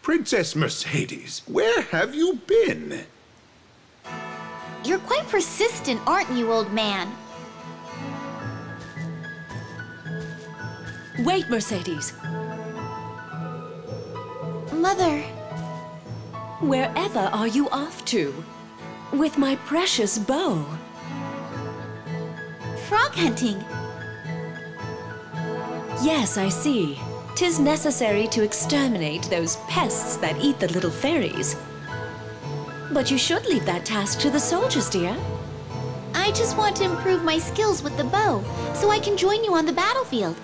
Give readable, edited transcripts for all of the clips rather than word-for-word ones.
Princess Mercedes, where have you been? You're quite persistent, aren't you, old man? Wait, Mercedes. Mother. Wherever are you off to? With my precious bow. Frog hunting. Yes, I see. 'Tis necessary to exterminate those pests that eat the little fairies. But you should leave that task to the soldiers, dear. I just want to improve my skills with the bow, so I can join you on the battlefield.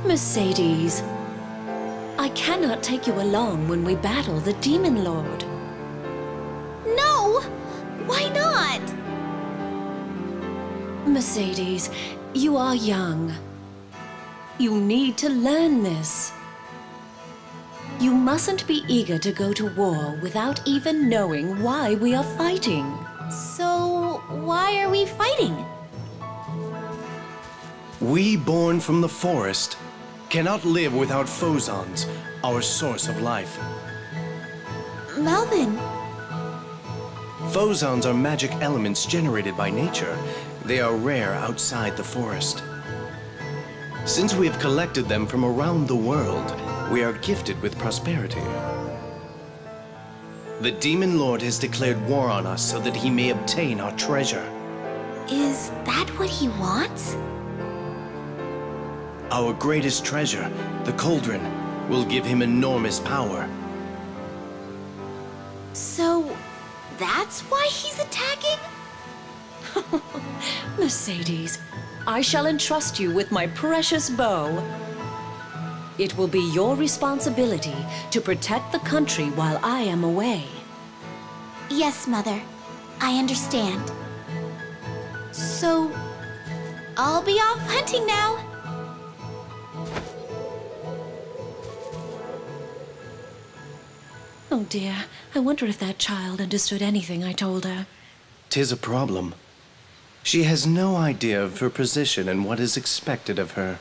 Mercedes, I cannot take you along when we battle the Demon Lord. No! Why not? Mercedes, you are young. You need to learn this. You mustn't be eager to go to war without even knowing why we are fighting. So, why are we fighting? We born from the forest cannot live without phosons, our source of life. Melvin. Phosons are magic elements generated by nature. They are rare outside the forest. Since we have collected them from around the world, we are gifted with prosperity. The Demon Lord has declared war on us so that he may obtain our treasure. Is that what he wants? Our greatest treasure, the cauldron, will give him enormous power. So, that's why he's attacking? Mercedes, I shall entrust you with my precious bow. It will be your responsibility to protect the country while I am away. Yes, Mother. I understand. So, I'll be off hunting now. Oh dear, I wonder if that child understood anything I told her. 'Tis a problem. She has no idea of her position and what is expected of her.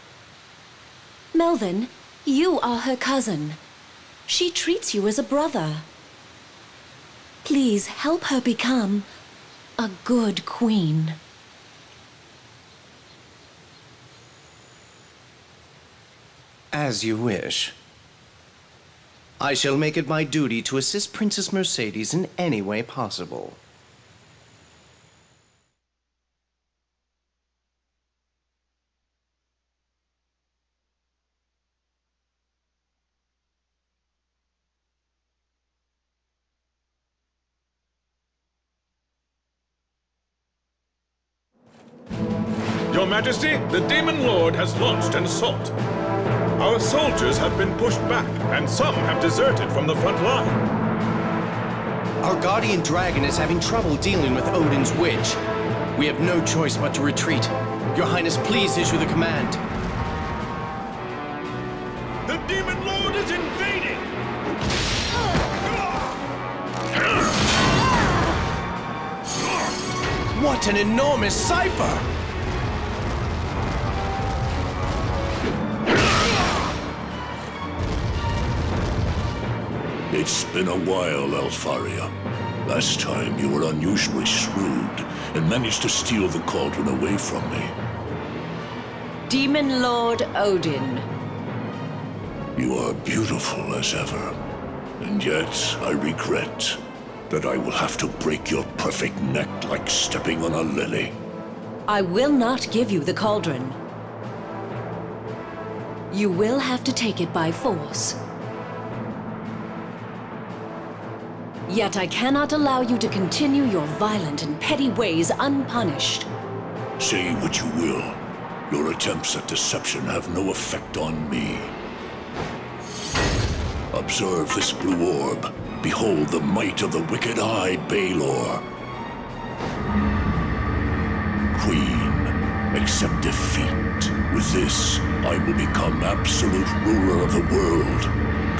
Melvin, you are her cousin. She treats you as a brother. Please help her become a good queen. As you wish. I shall make it my duty to assist Princess Mercedes in any way possible. Your Majesty, the Demon Lord has launched an assault. Our soldiers have been pushed back, and some have deserted from the front line. Our guardian dragon is having trouble dealing with Odin's witch. We have no choice but to retreat. Your Highness, please issue the command. The Demon Lord is invading! What an enormous cipher! It's been a while, Alfaria. Last time you were unusually shrewd and managed to steal the cauldron away from me. Demon Lord Odin. You are beautiful as ever, and yet I regret that I will have to break your perfect neck like stepping on a lily. I will not give you the cauldron. You will have to take it by force. Yet I cannot allow you to continue your violent and petty ways unpunished. Say what you will. Your attempts at deception have no effect on me. Observe this blue orb. Behold the might of the wicked-eyed Baelor. Queen, accept defeat. With this, I will become absolute ruler of the world.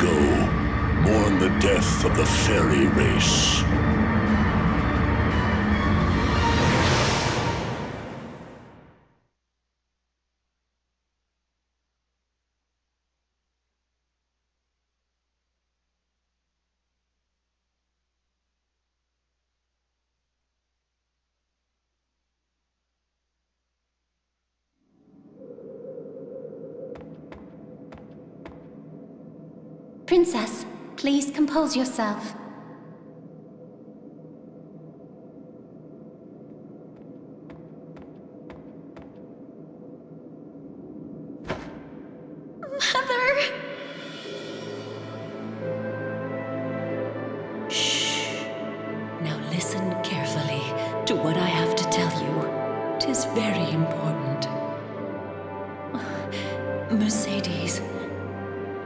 Go. Mourn the death of the fairy race. Princess, please compose yourself. Mother! Shh. Now listen carefully to what I have to tell you. 'Tis very important. Mercedes,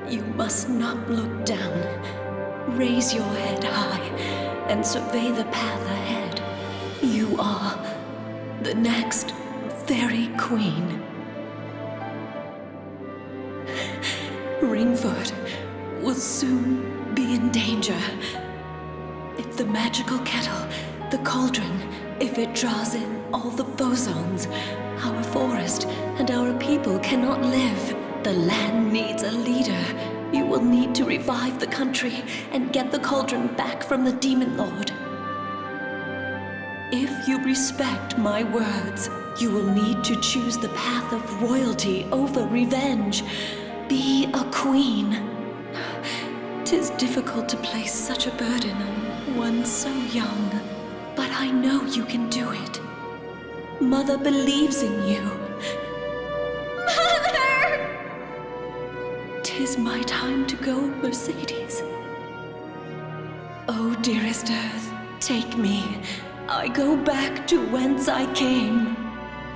you must not look down. Raise your head high and survey the path ahead. You are the next Fairy Queen. Ringford will soon be in danger. If the magical kettle, the cauldron, if it draws in all the bosons, our forest and our people cannot live. The land needs a leader. You will need to revive the country and get the cauldron back from the Demon Lord. If you respect my words, you will need to choose the path of royalty over revenge. Be a queen. 'Tis difficult to place such a burden on one so young, but I know you can do it. Mother believes in you. Mother! 'Tis my time to go, Mercedes. Oh, dearest Earth, take me. I go back to whence I came,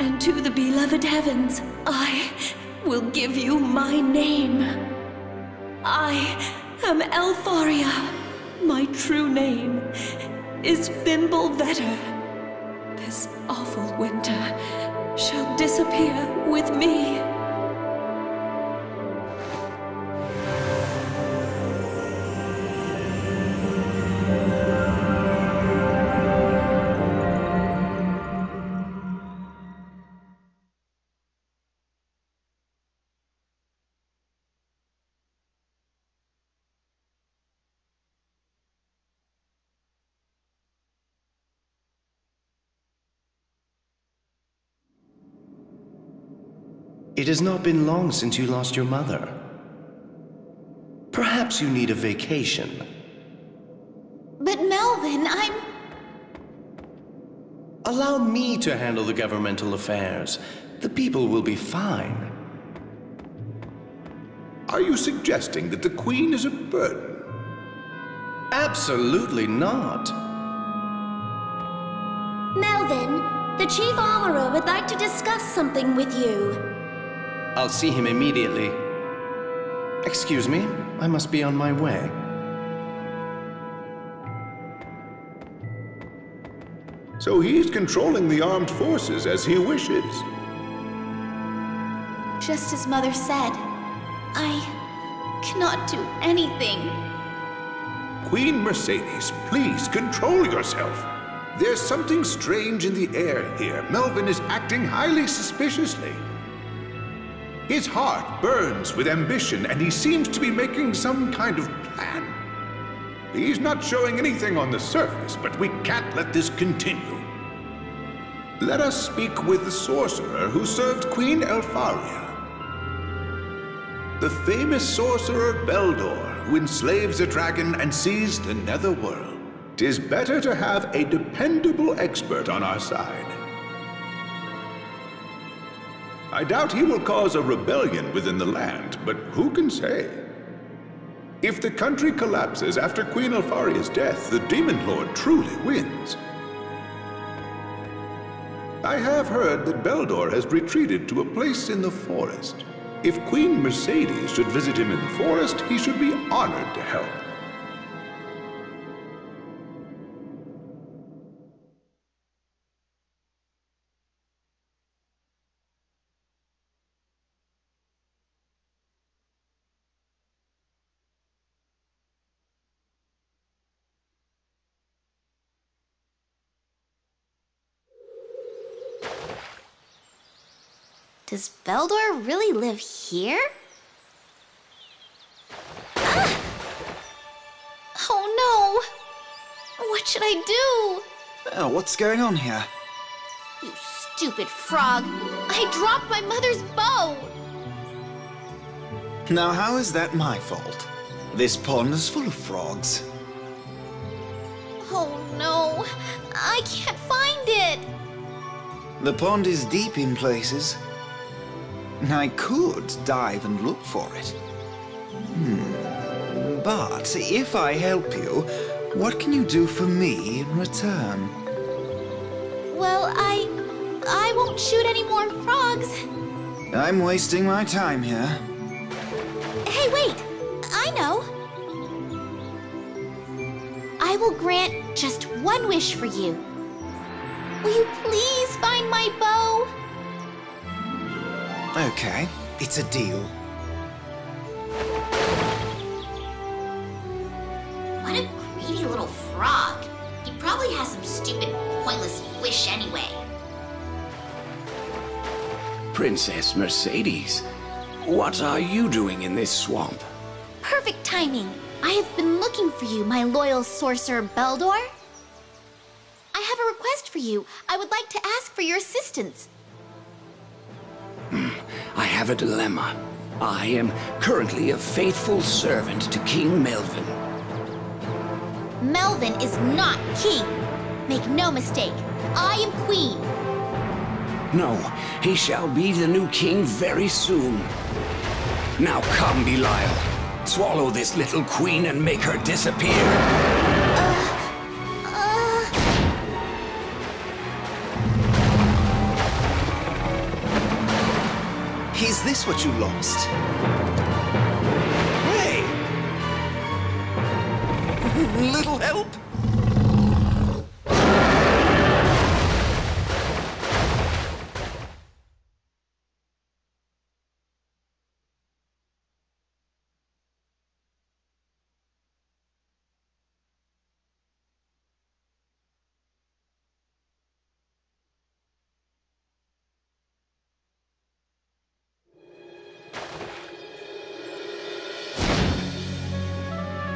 and to the beloved heavens I will give you my name. I am Elfaria. My true name is Fimbulvetter. This awful winter shall disappear with me. It has not been long since you lost your mother. Perhaps you need a vacation. But Melvin, Allow me to handle the governmental affairs. The people will be fine. Are you suggesting that the Queen is a burden? Absolutely not. Melvin, the Chief Armorer would like to discuss something with you. I'll see him immediately. Excuse me, I must be on my way. So he's controlling the armed forces as he wishes. Just as Mother said, I cannot do anything. Queen Mercedes, please control yourself. There's something strange in the air here. Melvin is acting highly suspiciously. His heart burns with ambition, and he seems to be making some kind of plan. He's not showing anything on the surface, but we can't let this continue. Let us speak with the sorcerer who served Queen Elfaria. The famous sorcerer Beldor, who enslaves a dragon and sees the netherworld. 'Tis better to have a dependable expert on our side. I doubt he will cause a rebellion within the land, but who can say? If the country collapses after Queen Elfaria's death, the Demon Lord truly wins. I have heard that Beldor has retreated to a place in the forest. If Queen Mercedes should visit him in the forest, he should be honored to help. Does Beldor really live here? Ah! Oh no! What should I do? Oh, what's going on here? You stupid frog! I dropped my mother's bow! Now, how is that my fault? This pond is full of frogs. Oh no, I can't find it. The pond is deep in places. I could dive and look for it. But if I help you, what can you do for me in return? Well, I won't shoot any more frogs. I'm wasting my time here. Hey, wait! I know! I will grant just one wish for you. Will you please find my bow? Okay, it's a deal. What a greedy little frog. He probably has some stupid, pointless wish anyway. Princess Mercedes, what are you doing in this swamp? Perfect timing. I have been looking for you, my loyal sorcerer Beldor. I have a request for you. I would like to ask for your assistance. I have a dilemma. I am currently a faithful servant to King Melvin. Melvin is not king. Make no mistake, I am queen. No, he shall be the new king very soon. Now come, Belial. Swallow this little queen and make her disappear. Is this what you lost? Hey! Little help?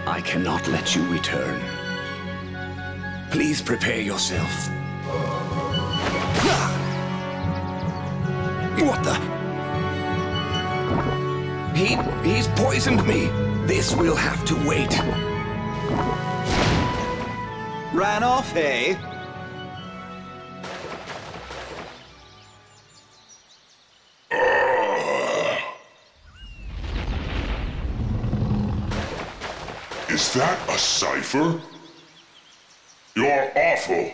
I cannot let you return. Please prepare yourself. What the? He's poisoned me. This will have to wait. Ran off, eh? Is that a cipher? You're awful.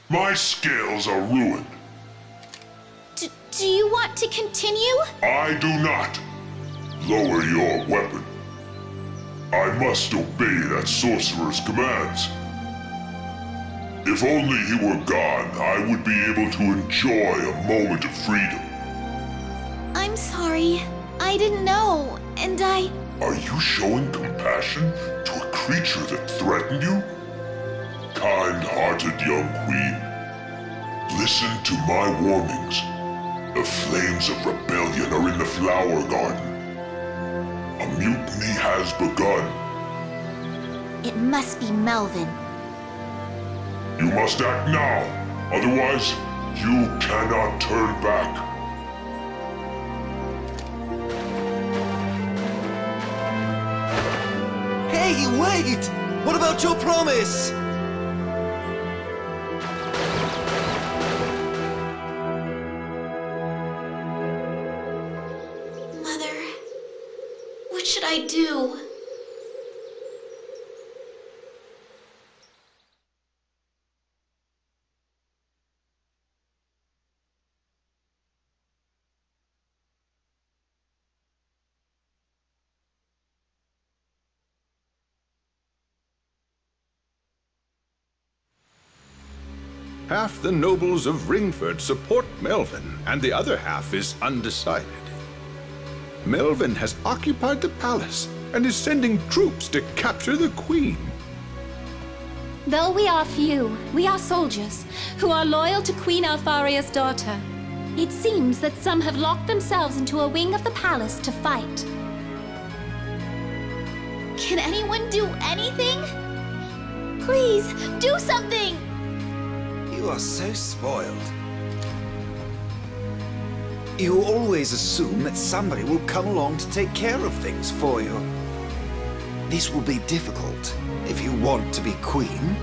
My skills are ruined. Do you want to continue? I do not. Lower your weapon. I must obey that sorcerer's commands. If only he were gone, I would be able to enjoy a moment of freedom. I'm sorry. I didn't know, and I... Are you showing compassion to a creature that threatened you? Kind-hearted young queen, listen to my warnings. The flames of rebellion are in the flower garden. A mutiny has begun. It must be Melvin. You must act now, otherwise you cannot turn back. Hey, wait! What about your promise? Mother, what should I do? Half the nobles of Ringford support Melvin, and the other half is undecided. Melvin has occupied the palace and is sending troops to capture the queen. Though we are few, we are soldiers who are loyal to Queen Alfaria's daughter. It seems that some have locked themselves into a wing of the palace to fight. Can anyone do anything? Please, do something! You are so spoiled. You always assume that somebody will come along to take care of things for you. This will be difficult if you want to be queen.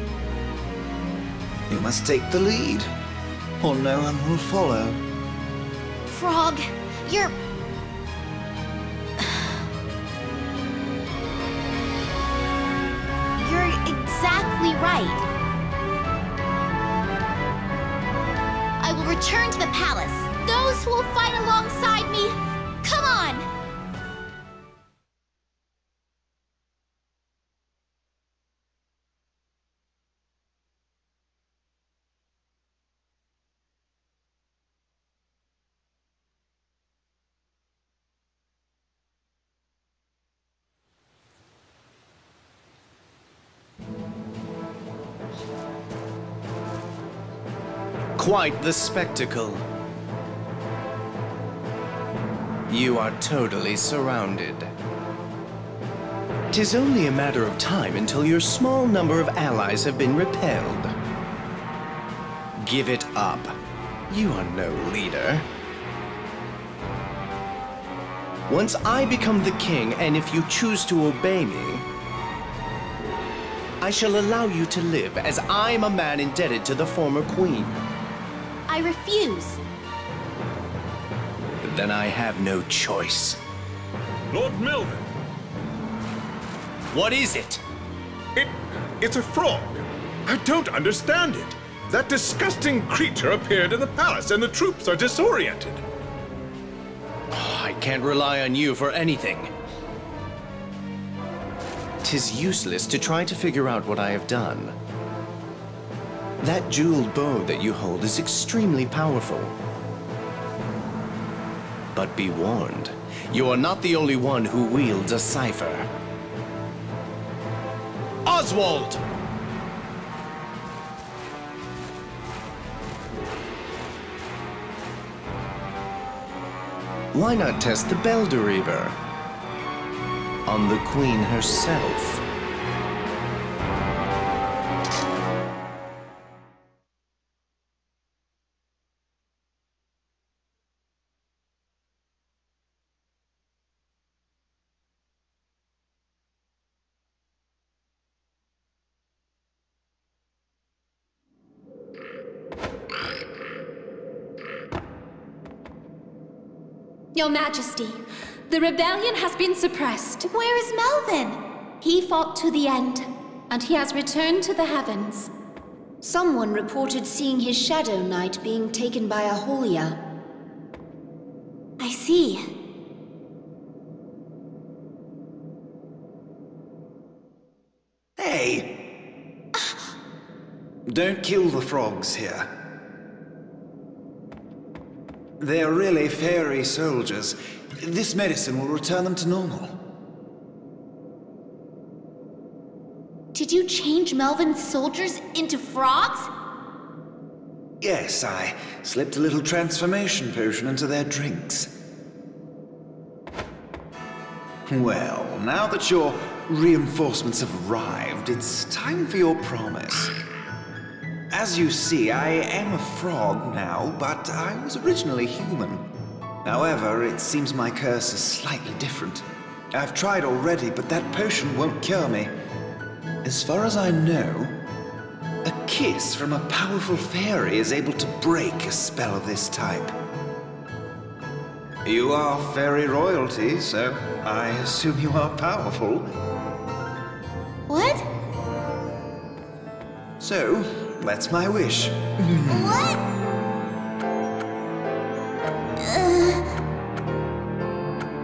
You must take the lead, or no one will follow. Frog, you're... You're exactly right. I will return to the palace. Those who will fight alongside me, come on! Quite the spectacle. You are totally surrounded. 'Tis only a matter of time until your small number of allies have been repelled. Give it up. You are no leader. Once I become the king, and if you choose to obey me, I shall allow you to live as I'm a man indebted to the former queen. I refuse. Then I have no choice. Lord Melvin, What is it? it's a frog. I don't understand it. That disgusting creature appeared in the palace and the troops are disoriented. I can't rely on you for anything. 'Tis useless to try to figure out what I have done. That jeweled bow that you hold is extremely powerful. But be warned, you are not the only one who wields a cipher. Oswald! Why not test the Beldereaver on the Queen herself? Your Majesty, the rebellion has been suppressed. Where is Melvin? He fought to the end, and he has returned to the heavens. Someone reported seeing his Shadow Knight being taken by a Helljirachi. I see. Hey! Don't kill the frogs here. They're really fairy soldiers. This medicine will return them to normal. Did you change Melvin's soldiers into frogs? Yes, I slipped a little transformation potion into their drinks. Well, now that your reinforcements have arrived, it's time for your promise. As you see, I am a frog now, but I was originally human. However, it seems my curse is slightly different. I've tried already, but that potion won't cure me. As far as I know, a kiss from a powerful fairy is able to break a spell of this type. You are fairy royalty, so I assume you are powerful. What? So, that's my wish. What?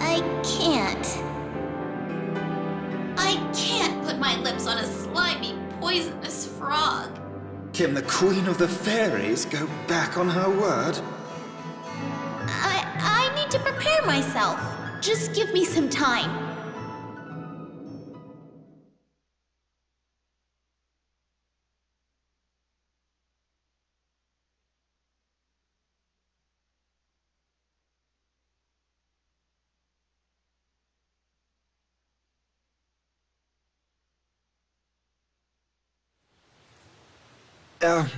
I can't. I can't put my lips on a slimy, poisonous frog. Can the Queen of the Fairies go back on her word? I need to prepare myself. Just give me some time.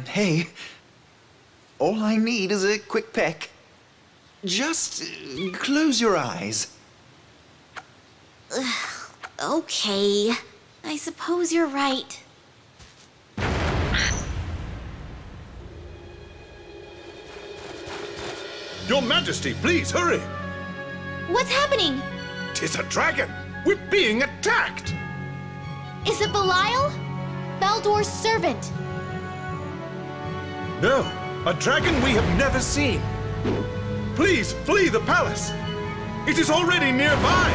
Hey. All I need is a quick peck. Just close your eyes. Okay. I suppose you're right. Your Majesty, please hurry! What's happening? 'Tis a dragon! We're being attacked! Is it Belial? Beldor's servant. No, a dragon we have never seen. Please flee the palace. It is already nearby.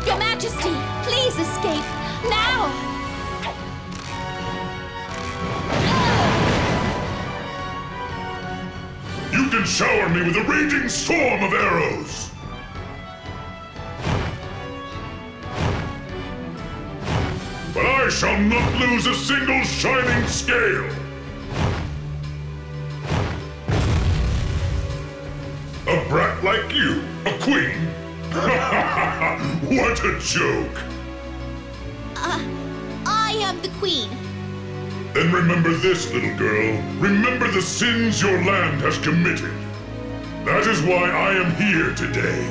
Your Majesty, please escape, now! You can shower me with a raging storm of arrows! But I shall not lose a single shining scale! A brat like you, a queen? What a joke! I am the queen. Then remember this, little girl. Remember the sins your land has committed. That is why I am here today.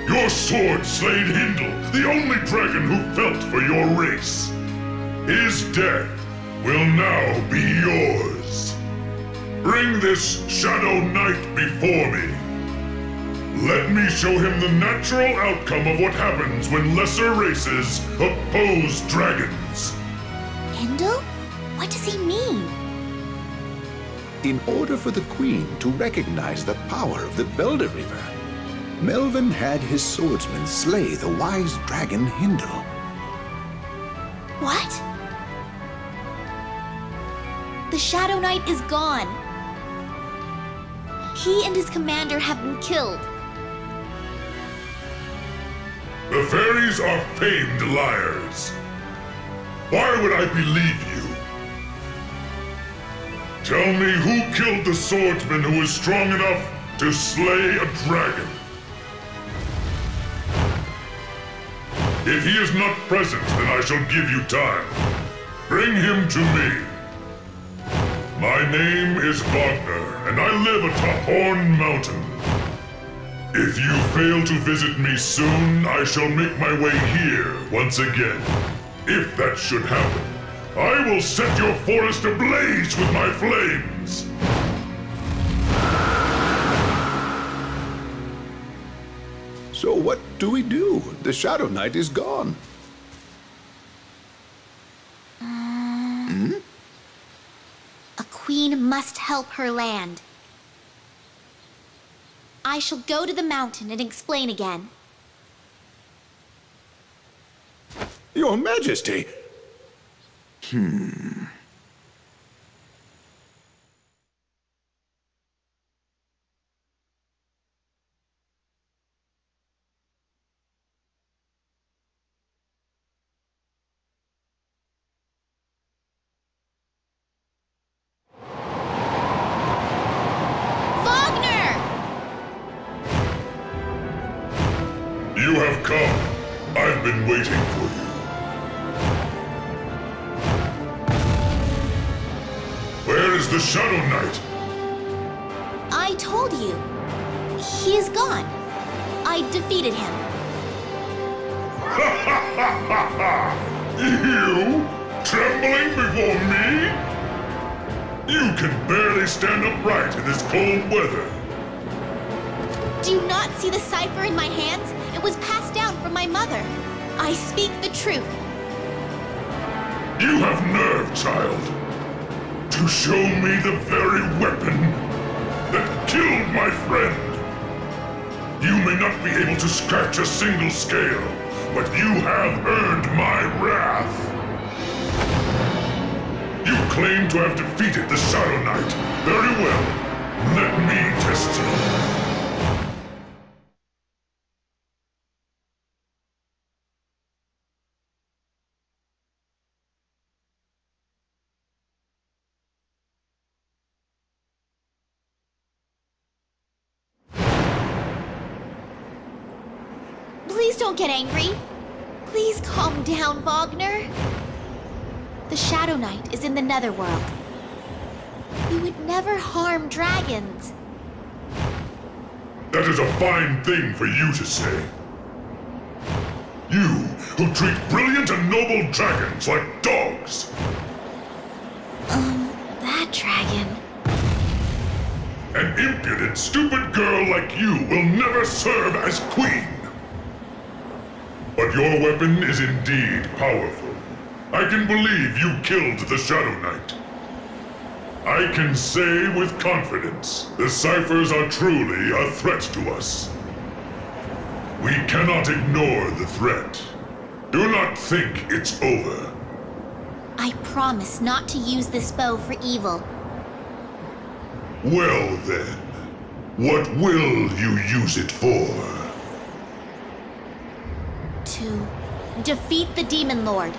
Your sword slayed Hindle, the only dragon who felt for your race. His death will now be yours. Bring this Shadow Knight before me. Let me show him the natural outcome of what happens when lesser races oppose dragons. Hindle? What does he mean? In order for the Queen to recognize the power of the Belder River, Melvin had his swordsmen slay the wise dragon Hindle. What? The Shadow Knight is gone. He and his commander have been killed. The fairies are famed liars. Why would I believe you? Tell me who killed the swordsman who is strong enough to slay a dragon? If he is not present, then I shall give you time. Bring him to me. My name is Wagner, and I live atop Horn Mountain. If you fail to visit me soon, I shall make my way here once again. If that should happen, I will set your forest ablaze with my flames! So what do we do? The Shadow Knight is gone. A queen must help her land. I shall go to the mountain and explain again. Your Majesty! You have come. I've been waiting for you. Where is the Shadow Knight? I told you. He is gone. I defeated him. You? Trembling before me? You can barely stand upright in this cold weather. Do you not see the cipher in my hands? It was passed down from my mother. I speak the truth. You have nerve, child, to show me the very weapon that killed my friend. You may not be able to scratch a single scale, but you have earned my wrath. You claim to have defeated the Shadow Knight. Very well. Let me test you. Please don't get angry. Please calm down, Wagner. The Shadow Knight is in the Netherworld. He would never harm dragons. That is a fine thing for you to say. You, who treat brilliant and noble dragons like dogs. That dragon. An impudent, stupid girl like you will never serve as queen. But your weapon is indeed powerful. I can believe you killed the Shadow Knight. I can say with confidence, the ciphers are truly a threat to us. We cannot ignore the threat. Do not think it's over. I promise not to use this bow for evil. Well then, what will you use it for? To defeat the Demon Lord.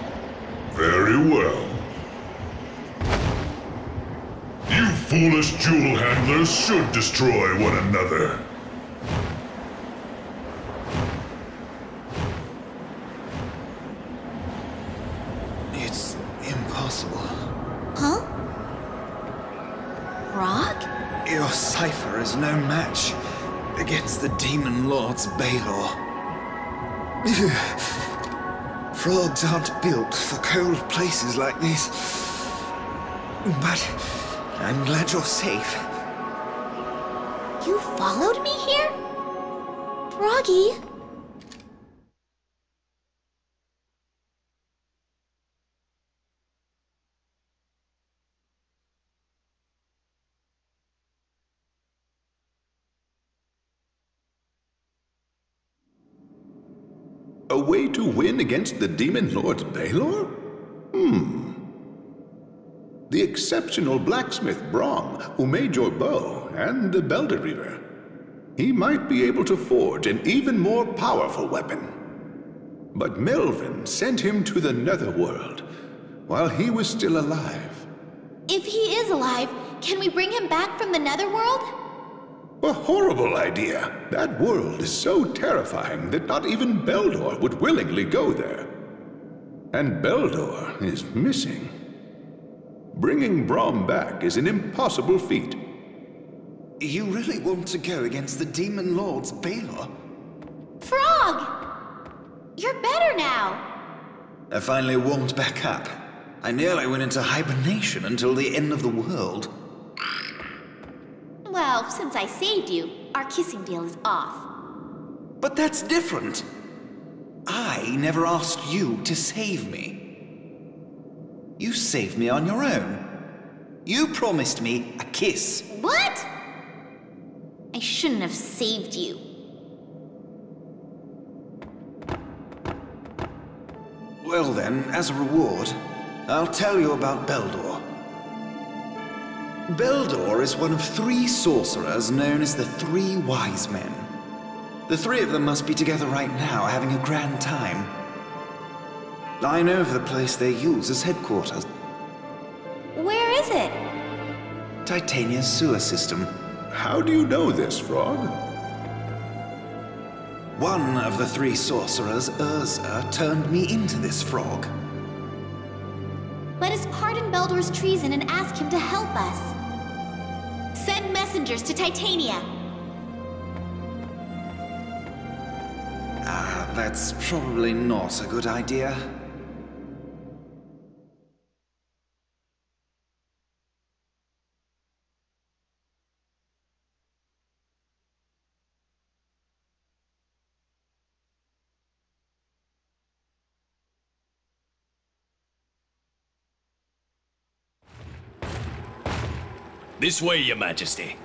Very well. You foolish jewel handlers should destroy one another. It's impossible. Huh? Frog? Your cipher is no match against the Demon Lord's Balor. Frogs aren't built for cold places like this. But I'm glad you're safe. You followed me here? Froggy? A way to win against the Demon Lord's Balor? The exceptional blacksmith Brom, who made your bow, and the Belder Reaver. He might be able to forge an even more powerful weapon. But Melvin sent him to the Netherworld while he was still alive. If he is alive, can we bring him back from the Netherworld? A horrible idea. That world is so terrifying that not even Beldor would willingly go there. And Beldor is missing. Bringing Brom back is an impossible feat. You really want to go against the Demon Lord's Balor? Frog! You're better now. I finally warmed back up. I nearly went into hibernation until the end of the world. Well, since I saved you, our kissing deal is off. But that's different. I never asked you to save me. You saved me on your own. You promised me a kiss. What? I shouldn't have saved you. Well then, as a reward, I'll tell you about Beldor. Beldor is one of 3 sorcerers known as the 3 Wise Men. The 3 of them must be together right now, having a grand time. I know of the place they use as headquarters. Where is it? Titania's sewer system. How do you know this, Frog? One of the 3 sorcerers, Urza, turned me into this frog. Let us pardon Beldor's treason and ask him to help us. Send messengers to Titania. That's probably not a good idea. This way, Your Majesty.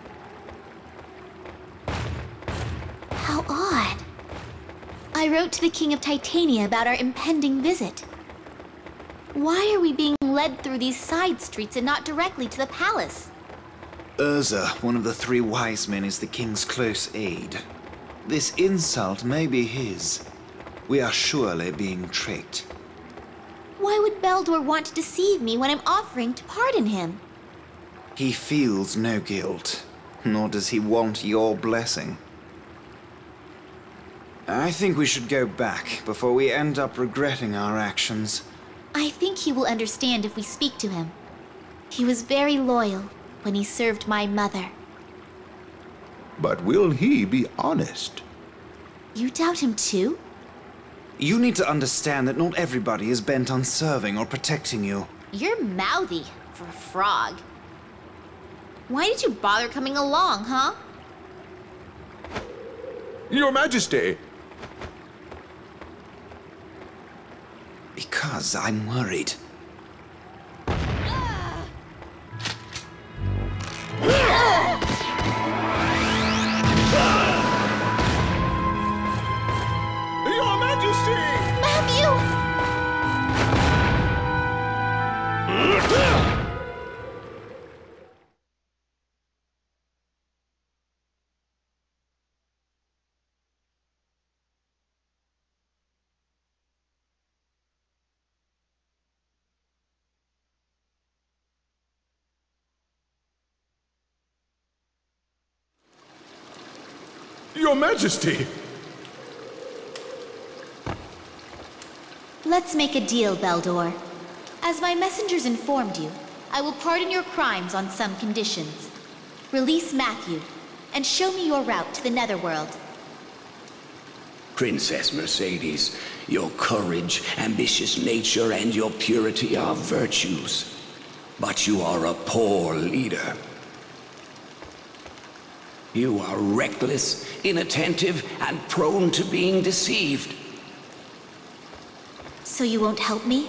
How odd. I wrote to the King of Titania about our impending visit. Why are we being led through these side streets and not directly to the palace? Urza, one of the 3 Wise Men, is the King's close aide. This insult may be his. We are surely being tricked. Why would Beldor want to deceive me when I'm offering to pardon him? He feels no guilt, nor does he want your blessing. I think we should go back before we end up regretting our actions. I think he will understand if we speak to him. He was very loyal when he served my mother. But will he be honest? You doubt him too? You need to understand that not everybody is bent on serving or protecting you. You're mouthy for a frog. Why did you bother coming along, huh? Your Majesty! Because I'm worried. Your Majesty! Matthew! Your Majesty! Let's make a deal, Beldor. As my messengers informed you, I will pardon your crimes on some conditions. Release Matthew, and show me your route to the Netherworld. Princess Mercedes, your courage, ambitious nature, and your purity are virtues. But you are a poor leader. You are reckless, inattentive, and prone to being deceived. So you won't help me?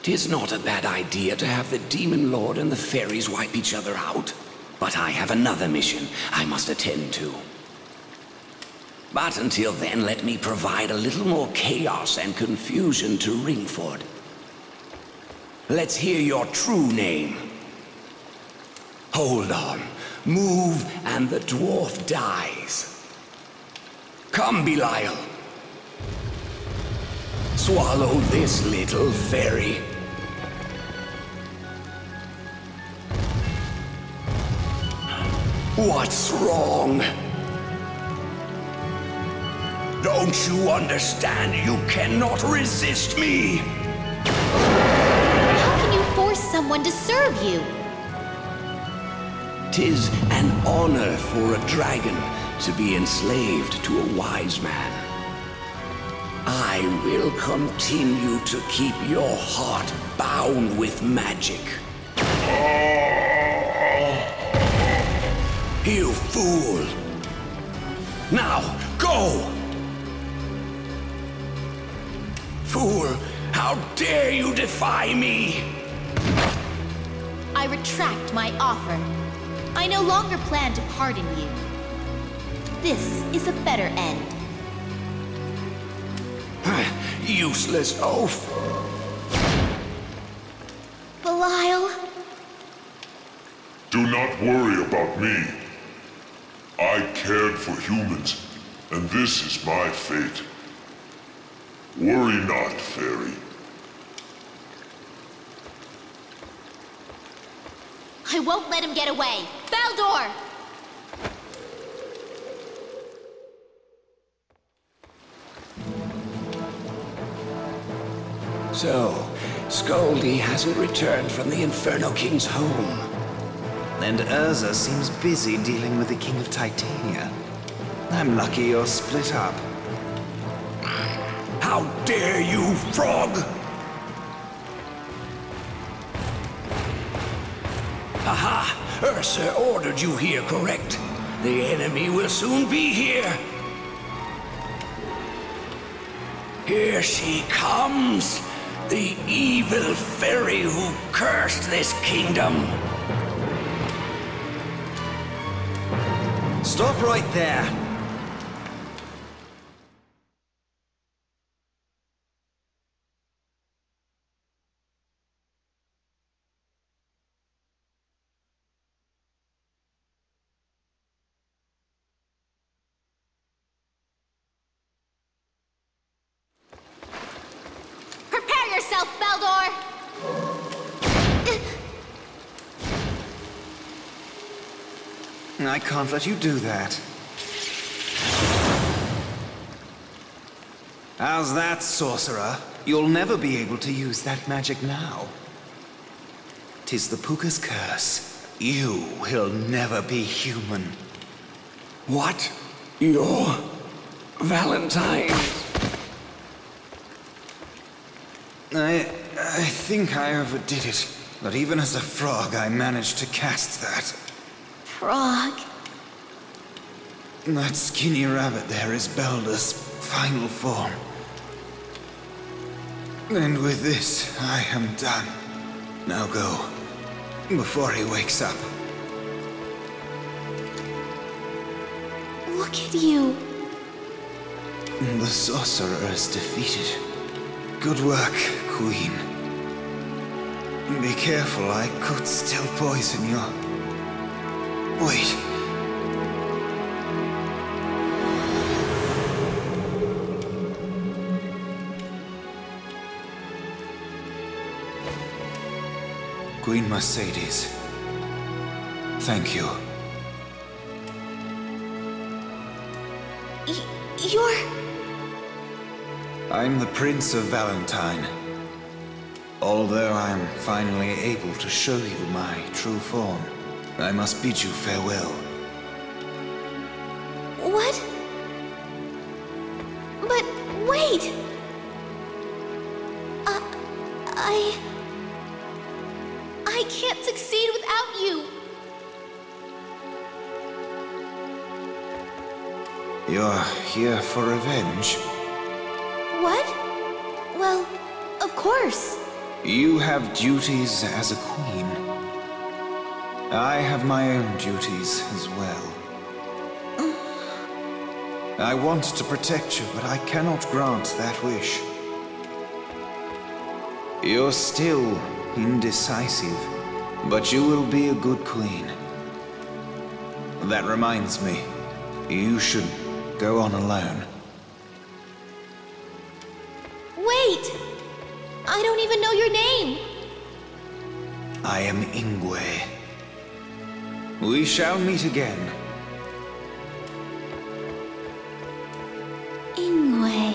'Tis not a bad idea to have the Demon Lord and the fairies wipe each other out. But I have another mission I must attend to. But until then, let me provide a little more chaos and confusion to Ringford. Let's hear your true name. Hold on. Move, and the dwarf dies. Come, Belial. Swallow this, little fairy. What's wrong? Don't you understand? You cannot resist me! How can you force someone to serve you? 'Tis an honor for a dragon to be enslaved to a wise man. I will continue to keep your heart bound with magic. You fool! Now, go! Fool, how dare you defy me? I retract my offer. I no longer plan to pardon you. This is a better end. Useless oaf. Belial? Do not worry about me. I cared for humans, and this is my fate. Worry not, fairy. I won't let him get away. Beldor! So, Scoldy hasn't returned from the Inferno King's home. And Urza seems busy dealing with the King of Titania. I'm lucky you're split up. How dare you, frog! Aha! Ursa ordered you here, correct? The enemy will soon be here. Here she comes, the evil fairy who cursed this kingdom. Stop right there. Prepare yourself, Beldor! I can't let you do that. How's that, sorcerer? You'll never be able to use that magic now. 'Tis the Puka's curse. You will never be human. What? Your Valentine? I think I overdid it. But even as a frog, I managed to cast that. Frog? That skinny rabbit there is Belder's final form. And with this, I am done. Now go, before he wakes up. Look at you. The sorcerer is defeated. Good work, Queen. Be careful, I could still poison you. Wait. Queen Mercedes, thank you. You're... I'm the Prince of Valentine. Although I'm finally able to show you my true form, I must bid you farewell. What? But wait! I can't succeed without you! You're here for revenge? What? Well, of course. You have duties as a queen. I have my own duties as well. I want to protect you, but I cannot grant that wish. You're still indecisive, but you will be a good queen. That reminds me, you should go on alone. Wait! I don't even know your name! I am Ingwe. We shall meet again. Ingwe.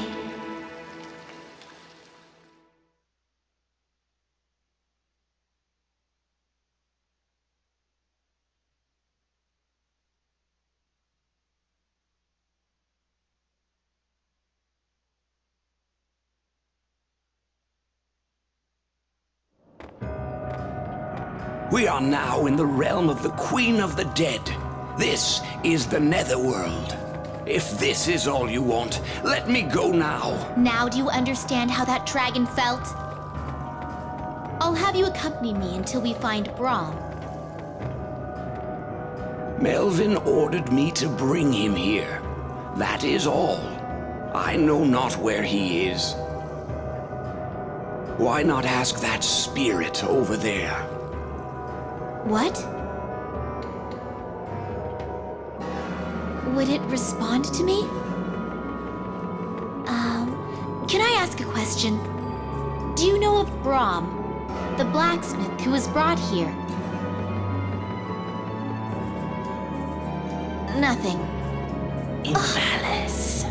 We are now in the realm of the Queen of the Dead. This is the Netherworld. If this is all you want, let me go now. Now do you understand how that dragon felt? I'll have you accompany me until we find Brahm. Melvin ordered me to bring him here. That is all. I know not where he is. Why not ask that spirit over there? What? Would it respond to me? Can I ask a question? Do you know of Brahm, the blacksmith who was brought here? Nothing. In Malice,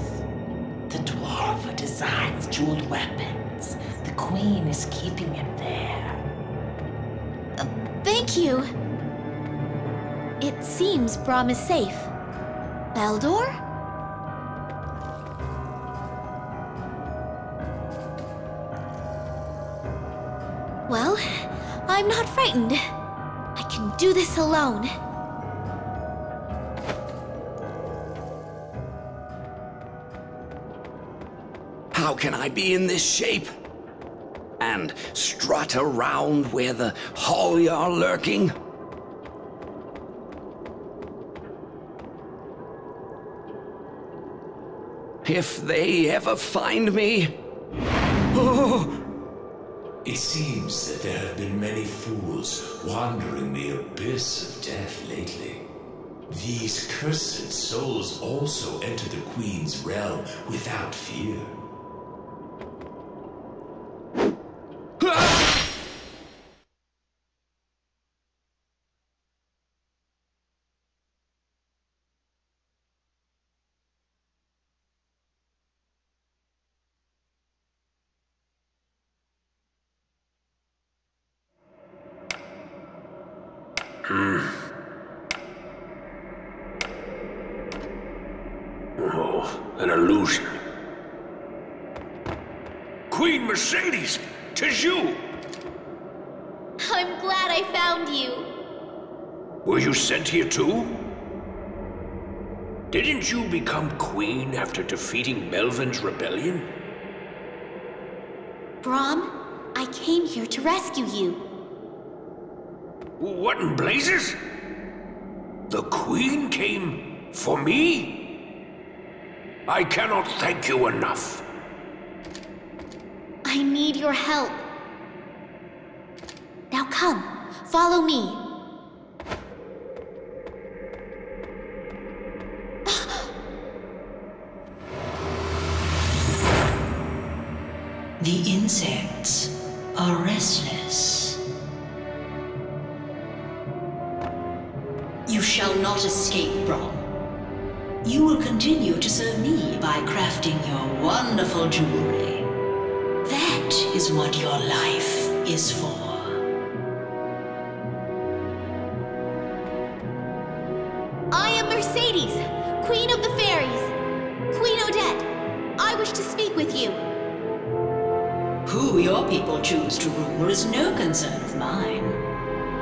the dwarf who designs jeweled weapons. The queen is keeping him there. Thank you. It seems Brahm is safe. Beldor? Well, I'm not frightened. I can do this alone. How can I be in this shape? And strut around where the Helljirachi are lurking? If they ever find me... Oh! It seems that there have been many fools wandering the abyss of death lately. These cursed souls also enter the Queen's realm without fear. Oh, an illusion. Queen Mercedes, 'tis you! I'm glad I found you. Were you sent here too? Didn't you become queen after defeating Melvin's rebellion? Brahm, I came here to rescue you. What in blazes? The queen came for me? I cannot thank you enough. I need your help. Now come, follow me. The insects are restless. You shall not escape, Brahm. You will continue to serve me by crafting your wonderful jewelry. That is what your life is for. I am Mercedes, Queen of the Fairies. Queen Odette, I wish to speak with you. Who your people choose to rule is no concern of mine.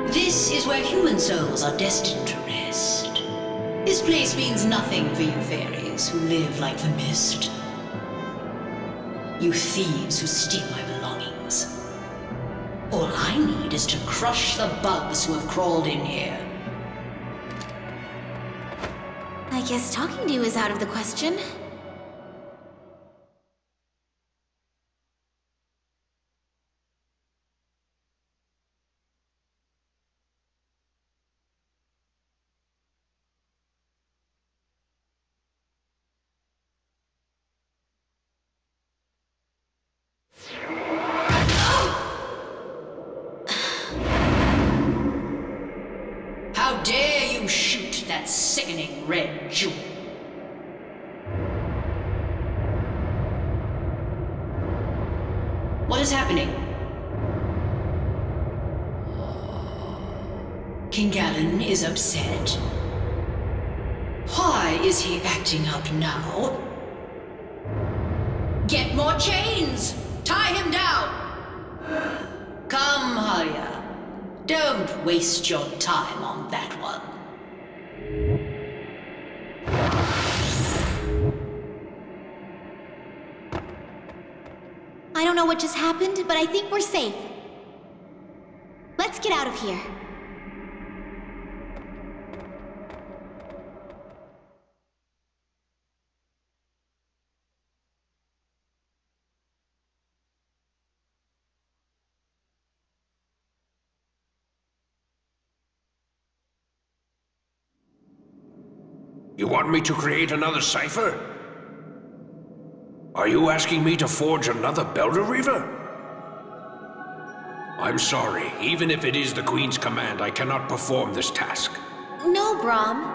This is where human souls are destined to rest. This place means nothing for you fairies who live like the mist. You thieves who steal my belongings. All I need is to crush the bugs who have crawled in here. I guess talking to you is out of the question. How dare you shoot that sickening red jewel? What is happening? King Galen is upset. Why is he acting up now? Get more chains! Tie him down! Come, Helljirachi. Don't waste your time on that one. I don't know what just happened, but I think we're safe. Let's get out of here. You want me to create another cipher? Are you asking me to forge another Belder-Reaver? I'm sorry. Even if it is the Queen's command, I cannot perform this task. No, Brahm.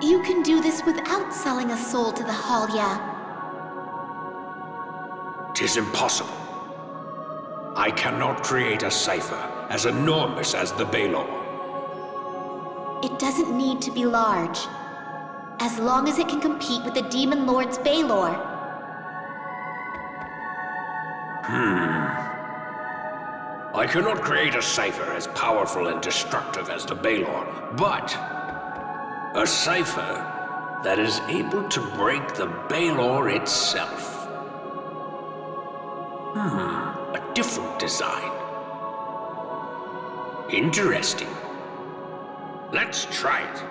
You can do this without selling a soul to the Helljirachi. 'Tis impossible. I cannot create a cipher as enormous as the Baelor. It doesn't need to be large, as long as it can compete with the Demon Lord's Baelor. I cannot create a cipher as powerful and destructive as the Baelor, but a cipher that is able to break the Baelor itself. A different design. Interesting. Let's try it.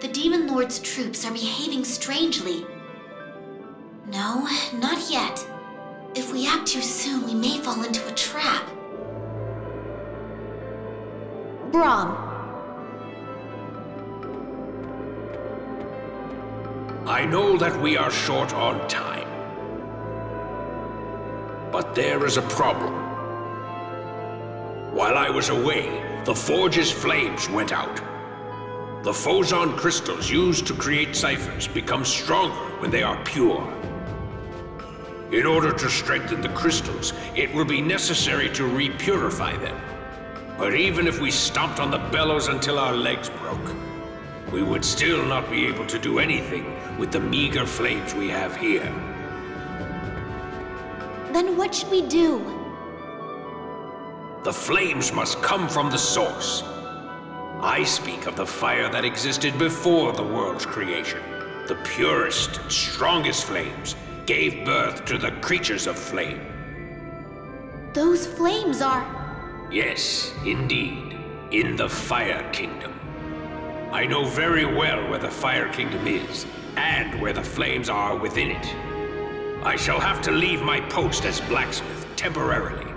The Demon Lord's troops are behaving strangely. No, not yet. If we act too soon, we may fall into a trap. Brahm. I know that we are short on time. But there is a problem. While I was away, the forge's flames went out. The Phozon crystals used to create ciphers become stronger when they are pure. In order to strengthen the crystals, it will be necessary to repurify them. But even if we stomped on the bellows until our legs broke, we would still not be able to do anything with the meager flames we have here. Then what should we do? The flames must come from the source. I speak of the fire that existed before the world's creation. The purest and strongest flames gave birth to the creatures of flame. Those flames are... Yes, indeed. In the Fire Kingdom. I know very well where the Fire Kingdom is, and where the flames are within it. I shall have to leave my post as blacksmith temporarily.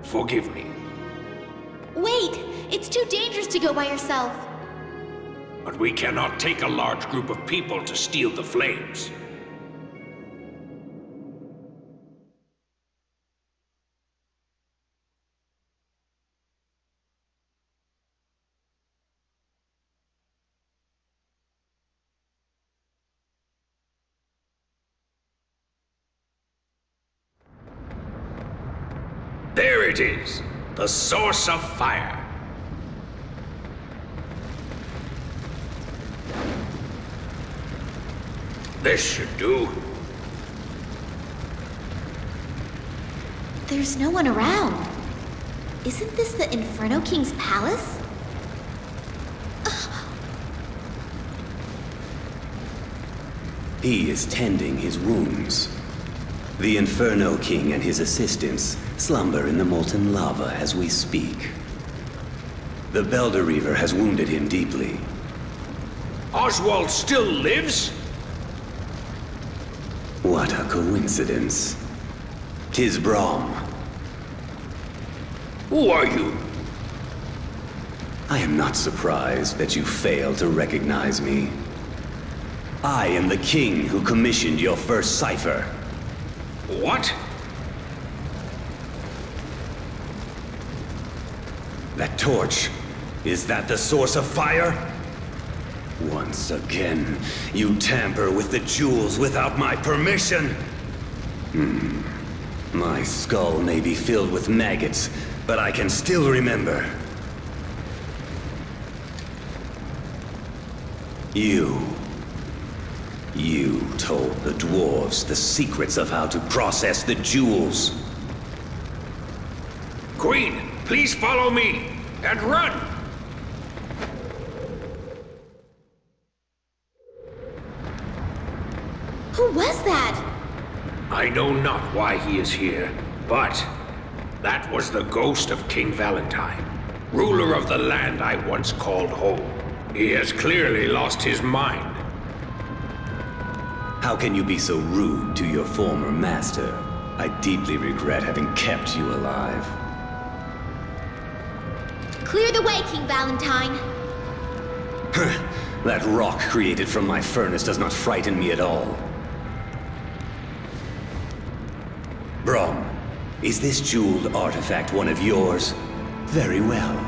Forgive me. Wait! It's too dangerous to go by yourself. But we cannot take a large group of people to steal the flames. There it is, the source of fire. This should do. There's no one around. Isn't this the Inferno King's palace? He is tending his wounds. The Inferno King and his assistants slumber in the molten lava as we speak. The Belder Reaver has wounded him deeply. Oswald still lives? What a coincidence. 'Tis Brahm. Who are you? I am not surprised that you fail to recognize me. I am the king who commissioned your first cipher. What? That torch, is that the source of fire? Once again, you tamper with the jewels without my permission. My skull may be filled with maggots, but I can still remember. You told the dwarves the secrets of how to process the jewels. Queen, please follow me, and run! Who was that? I know not why he is here, but that was the ghost of King Valentine, ruler of the land I once called home. He has clearly lost his mind. How can you be so rude to your former master? I deeply regret having kept you alive. Clear the way, King Valentine. That rock created from my furnace does not frighten me at all. Brahm, is this jeweled artifact one of yours? Very well.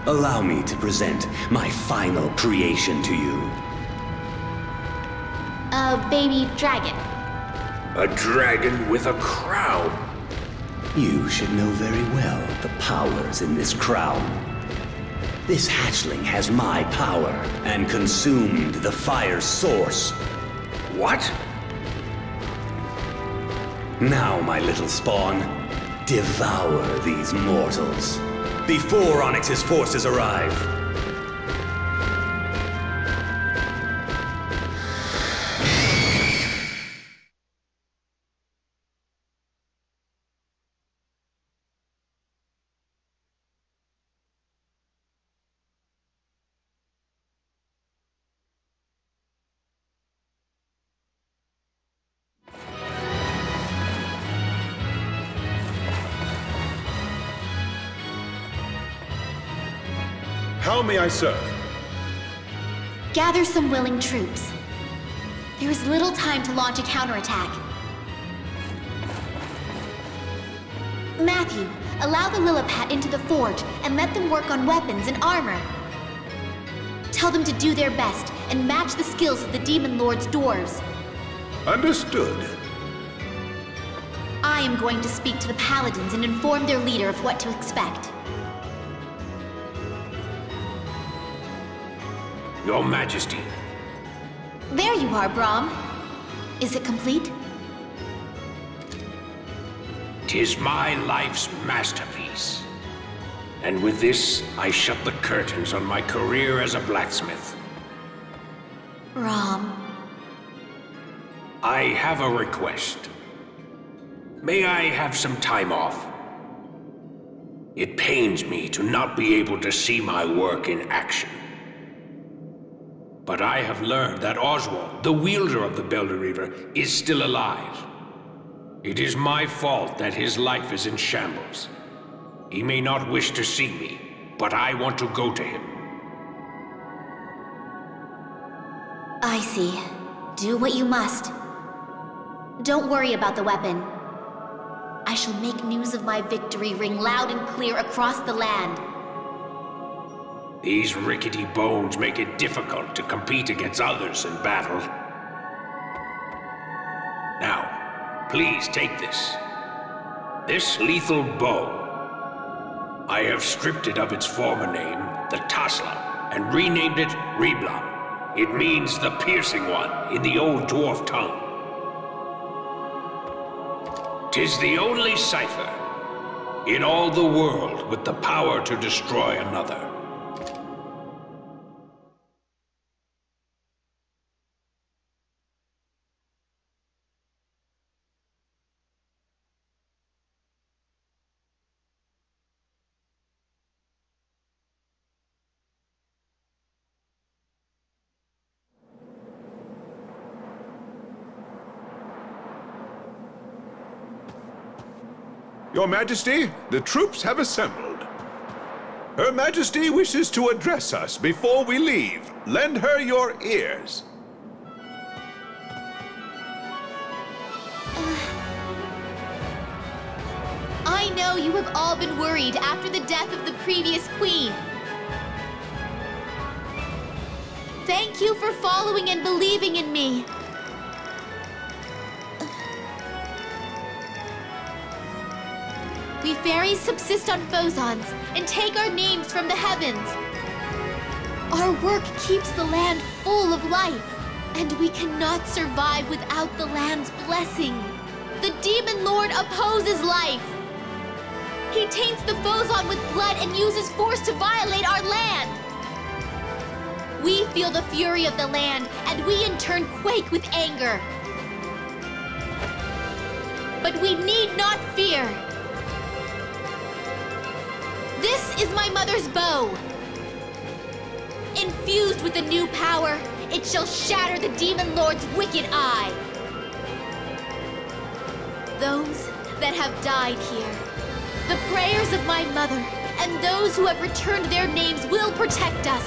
Allow me to present my final creation to you. A baby dragon. A dragon with a crown. You should know very well the powers in this crown. This hatchling has my power and consumed the fire source. What? Now, my little spawn, devour these mortals before Onyx's forces arrive. How may I serve? Gather some willing troops. There is little time to launch a counterattack. Matthew, allow the Lilliput into the forge and let them work on weapons and armor. Tell them to do their best and match the skills of the Demon Lord's dwarves. Understood. I am going to speak to the Paladins and inform their leader of what to expect. Your Majesty. There you are, Brahm. Is it complete? 'Tis my life's masterpiece. And with this, I shut the curtains on my career as a blacksmith. Brahm. I have a request. May I have some time off? It pains me to not be able to see my work in action. But I have learned that Oswald, the wielder of the Belder is still alive. It is my fault that his life is in shambles. He may not wish to see me, but I want to go to him. I see. Do what you must. Don't worry about the weapon. I shall make news of my victory ring loud and clear across the land. These rickety bones make it difficult to compete against others in battle. Now, please take this. This lethal bow. I have stripped it of its former name, the Tasla, and renamed it Reblam. It means the piercing one in the old dwarf tongue. 'Tis the only cipher in all the world with the power to destroy another. Your Majesty, the troops have assembled. Her Majesty wishes to address us before we leave. Lend her your ears. I know you have all been worried after the death of the previous queen. Thank you for following and believing in me. We fairies subsist on phosons and take our names from the heavens. Our work keeps the land full of life, and we cannot survive without the land's blessing. The Demon Lord opposes life. He taints the phoson with blood and uses force to violate our land. We feel the fury of the land, and we in turn quake with anger. But we need not fear. This is my mother's bow. Infused with a new power, it shall shatter the Demon Lord's wicked eye. Those that have died here, the prayers of my mother, and those who have returned their names will protect us.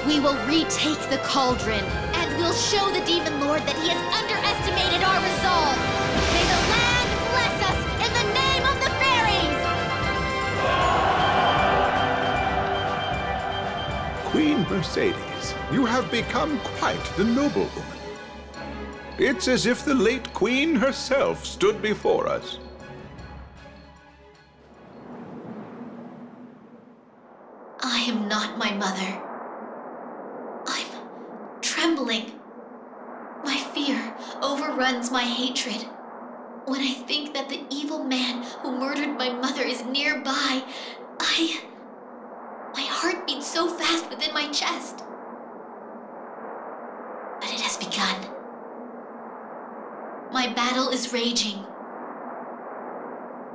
We will retake the cauldron, and we'll show the Demon Lord that he has underestimated our resolve. May the land bless us in the name of the fairies! Queen Mercedes, you have become quite the noblewoman. It's as if the late queen herself stood before us. I am not my mother. I'm trembling. My fear overruns my hatred. When I think that the evil man who murdered my mother is nearby, my heart beats so fast within my chest. But it has begun. My battle is raging.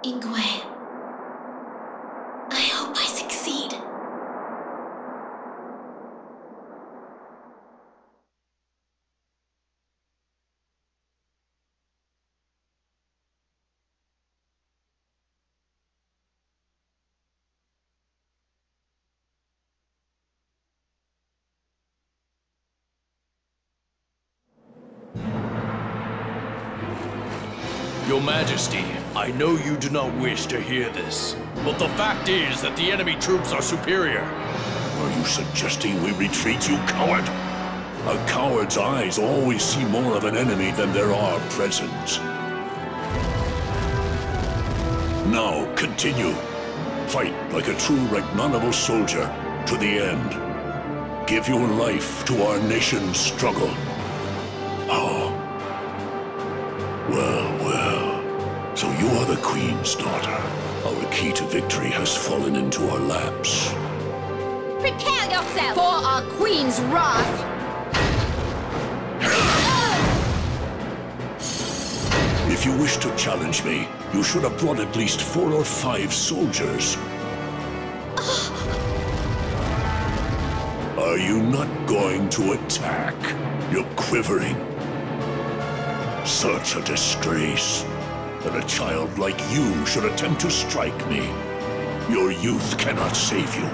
Ingwe, I hope I succeed. Your Majesty, I know you do not wish to hear this, but the fact is that the enemy troops are superior. Are you suggesting we retreat, you coward? A coward's eyes always see more of an enemy than there are presents. Now, continue. Fight like a true Ragnarok soldier to the end. Give your life to our nation's struggle. Oh. Well. So you are the Queen's daughter. Our key to victory has fallen into our laps. Prepare yourself for our Queen's wrath! If you wish to challenge me, you should have brought at least 4 or 5 soldiers. Are you not going to attack? You're quivering. Such a disgrace. That a child like you should attempt to strike me. Your youth cannot save you.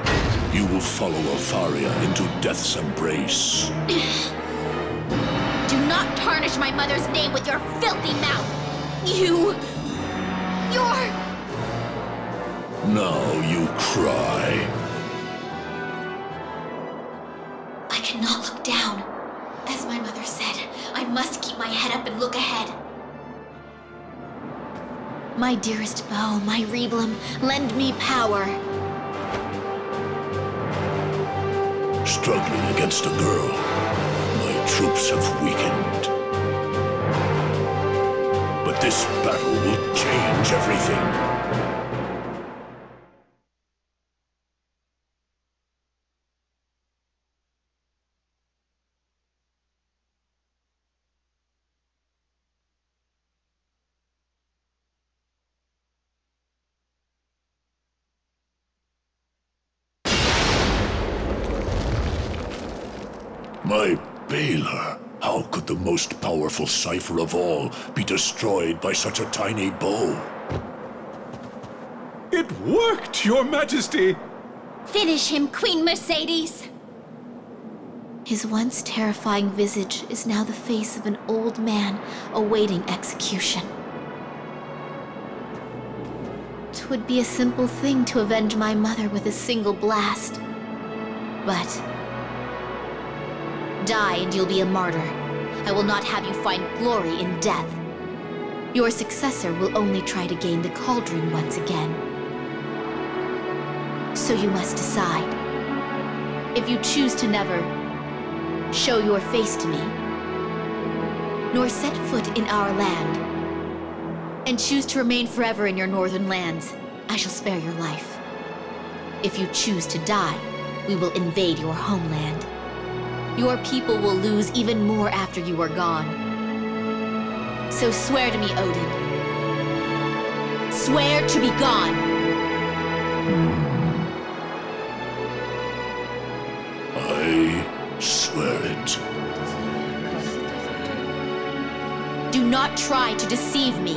You will follow Alfaria into death's embrace. Do not tarnish my mother's name with your filthy mouth! You're... Now you cry. I cannot look down. As my mother said, I must keep my head up and look ahead. My dearest bow, my Reblem, lend me power. Struggling against a girl, my troops have weakened. But this battle will change everything. My Baylor, how could the most powerful cipher of all be destroyed by such a tiny bow? It worked, Your Majesty! Finish him, Queen Mercedes! His once terrifying visage is now the face of an old man awaiting execution. 'Twould be a simple thing to avenge my mother with a single blast. But... die and you'll be a martyr. I will not have you find glory in death. Your successor will only try to gain the cauldron once again. So you must decide. If you choose to never show your face to me, nor set foot in our land, and choose to remain forever in your northern lands, I shall spare your life. If you choose to die, we will invade your homeland. Your people will lose even more after you are gone. So swear to me, Odin. Swear to be gone. I swear it. Do not try to deceive me.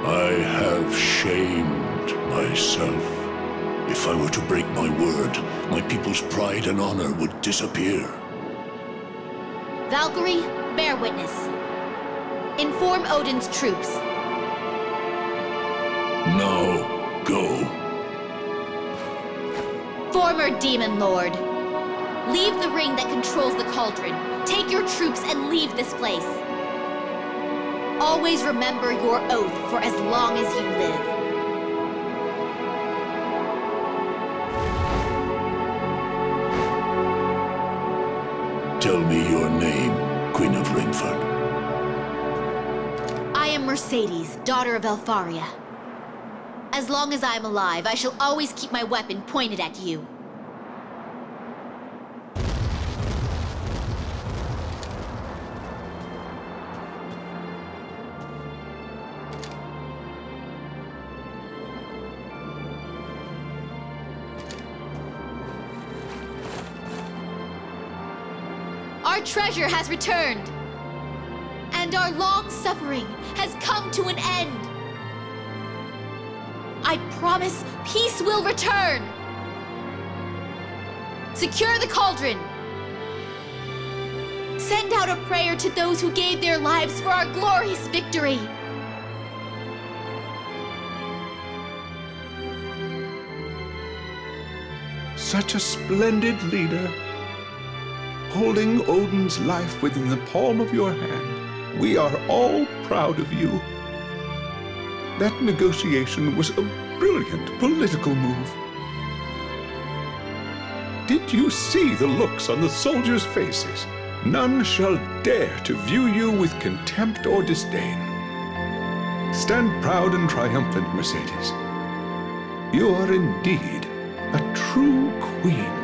I have shamed myself. If I were to break my word, my people's pride and honor would disappear. Valkyrie, bear witness. Inform Odin's troops. Now, go. Former Demon Lord, leave the ring that controls the cauldron. Take your troops and leave this place. Always remember your oath for as long as you live. Tell me your name, Queen of Rainford. I am Mercedes, daughter of Alfaria. As long as I am alive, I shall always keep my weapon pointed at you. Our treasure has returned, and our long suffering has come to an end. I promise peace will return. Secure the cauldron. Send out a prayer to those who gave their lives for our glorious victory. Such a splendid leader. Holding Odin's life within the palm of your hand, we are all proud of you. That negotiation was a brilliant political move. Did you see the looks on the soldiers' faces? None shall dare to view you with contempt or disdain. Stand proud and triumphant, Mercedes. You are indeed a true queen.